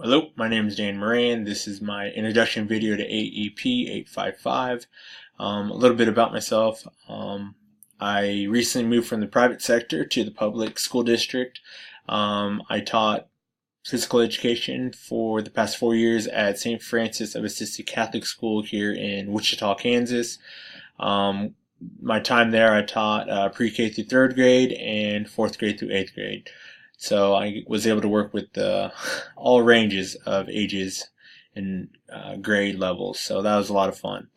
Hello, my name is Dan Moran. This is my introduction video to AEP 855. A little bit about myself. I recently moved from the private sector to the public school district. I taught physical education for the past 4 years at St. Francis of Assisi Catholic School here in Wichita, Kansas. My time there, I taught pre-K through third grade and fourth grade through eighth grade. So I was able to work with all ranges of ages and grade levels. So that was a lot of fun.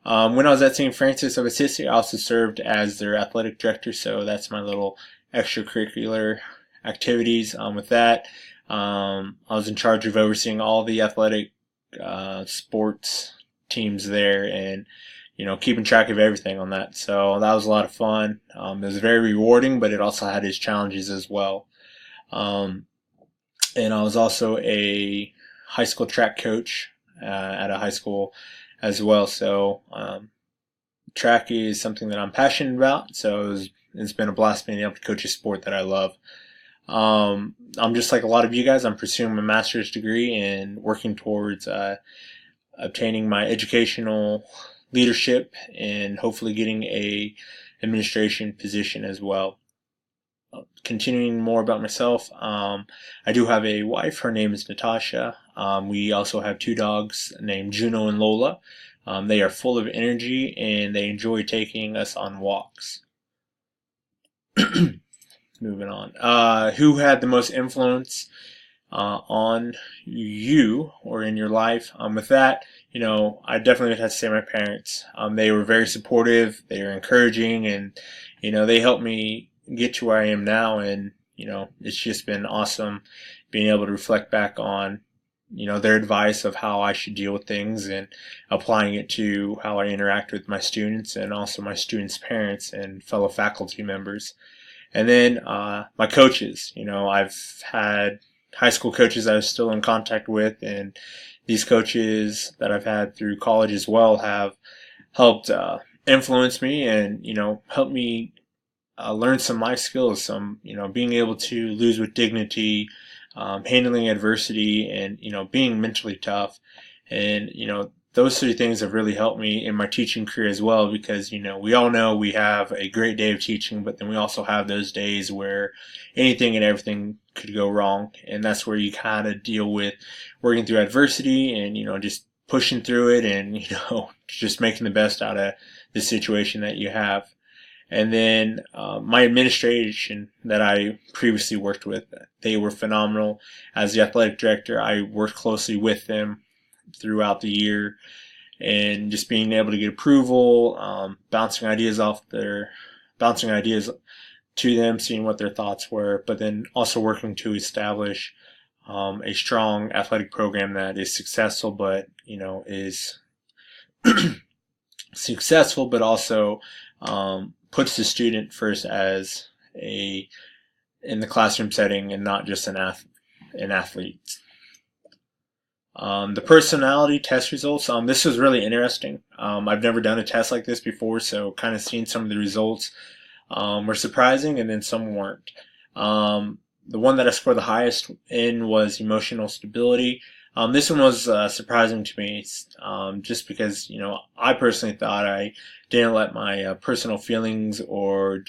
When I was at St. Francis of Assisi, I also served as their athletic director. So that's my little extracurricular activities. With that, I was in charge of overseeing all the athletic sports teams there and keeping track of everything on that. So that was a lot of fun. It was very rewarding, but it also had its challenges as well. And I was also a high school track coach at a high school as well. So track is something that I'm passionate about. So it's been a blast being able to coach a sport that I love. I'm just like a lot of you guys. I'm pursuing my master's degree and working towards obtaining my educational leadership and hopefully getting a administration position as well. Continuing more about myself, I do have a wife. Her name is Natasha. We also have two dogs named Juno and Lola. They are full of energy and they enjoy taking us on walks. Moving on. Who had the most influence on you or in your life? With that, I definitely would have to say my parents. They were very supportive. They were encouraging, and they helped me get to where I am now. And it's just been awesome being able to reflect back on their advice of how I should deal with things and applying it to how I interact with my students and also my students' parents and fellow faculty members. And then my coaches. I've had high school coaches I was still in contact with, and these coaches that I've had through college as well have helped influence me and help me learn some life skills, some being able to lose with dignity, handling adversity, and being mentally tough. And those three things have really helped me in my teaching career as well, because we all know we have a great day of teaching, but then we also have those days where anything and everything could go wrong, and that's where you kind of deal with working through adversity and just pushing through it and just making the best out of the situation that you have. And then my administration that I previously worked with, they were phenomenal. As the athletic director, I worked closely with them throughout the year, and just being able to get approval, bouncing ideas to them, seeing what their thoughts were, but then also working to establish a strong athletic program that is successful, but is successful, but also puts the student first as in the classroom setting and not just an athlete. The personality test results. This was really interesting. I've never done a test like this before, so kind of seeing some of the results were surprising, and then some weren't. The one that I scored the highest in was emotional stability. This one was surprising to me, just because I personally thought I didn't let my personal feelings or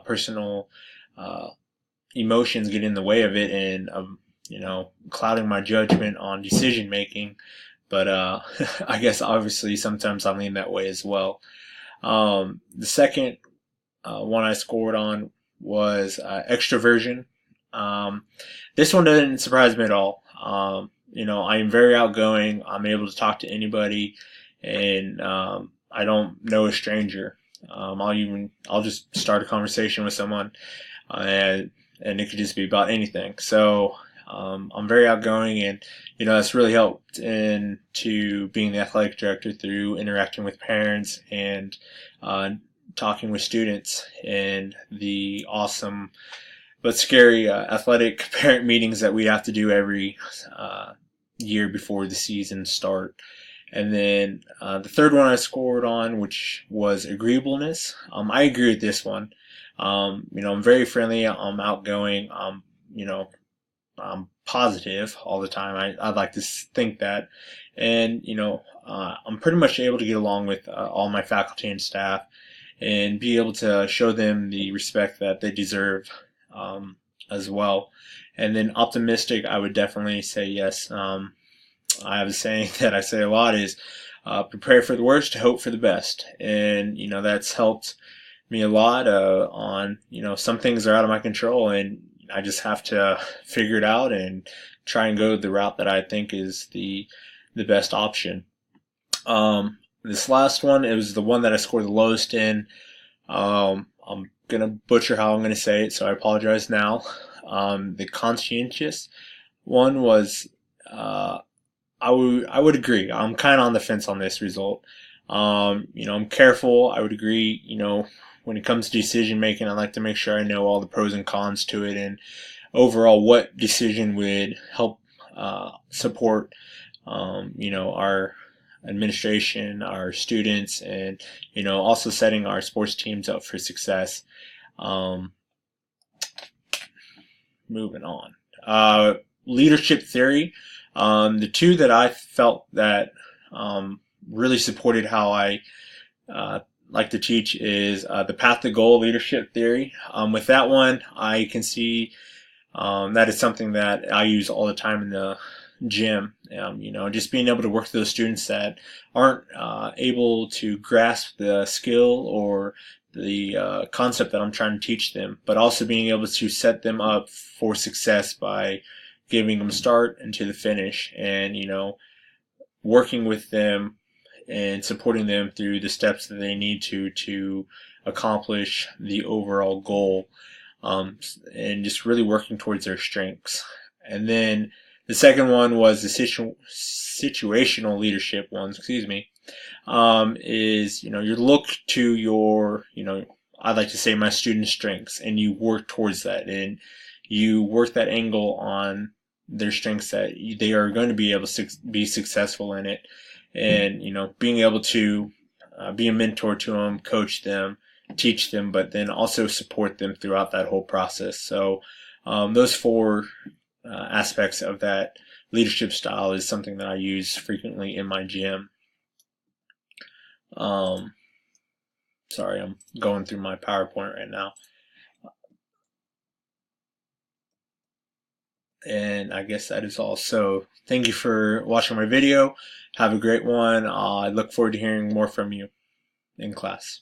personal emotions get in the way of it, and clouding my judgment on decision making. But I guess obviously sometimes I lean that way as well. The second one I scored on was extroversion. This one didn't surprise me at all. I am very outgoing. I'm able to talk to anybody, and I don't know a stranger. I'll just start a conversation with someone, and it could just be about anything. So I'm very outgoing, and that's really helped into being the athletic director through interacting with parents and talking with students and the awesome but scary athletic parent meetings that we have to do every year before the season start. And then the third one I scored on, which was agreeableness. I agree with this one. I'm very friendly. I'm outgoing. positive all the time. I'd like to think that, and I'm pretty much able to get along with all my faculty and staff, and be able to show them the respect that they deserve as well. And then optimistic, I would definitely say yes. I have a saying that I say a lot is prepare for the worst, hope for the best. And, that's helped me a lot on, some things are out of my control, and I just have to figure it out and try and go the route that I think is the best option. This last one, it was the one that I scored the lowest in. I'm gonna butcher how I'm gonna say it, so I apologize now. The conscientious one was, I would agree. I'm kind of on the fence on this result. I'm careful. I would agree. When it comes to decision making, I like to make sure I know all the pros and cons to it, and overall what decision would help support, our administration, our students, and also setting our sports teams up for success. Um, Moving on. Leadership theory. The two that I felt that really supported how I like to teach is the path to goal leadership theory. With that one, I can see that is something that I use all the time in the gym. Just being able to work with those students that aren't able to grasp the skill or the concept that I'm trying to teach them, but also being able to set them up for success by giving them start and to the finish, and working with them and supporting them through the steps that they need to accomplish the overall goal, and just really working towards their strengths. And then the second one was the situational leadership one, excuse me, is, you look to your, I'd like to say my student strengths, and you work towards that, and you work that angle on their strengths that they are going to be able to be successful in it, and being able to be a mentor to them, coach them, teach them, but then also support them throughout that whole process. So those four aspects of that leadership style is something that I use frequently in my gym. Sorry, I'm going through my PowerPoint right now. And I guess that is all. So thank you for watching my video. Have a great one. I look forward to hearing more from you in class.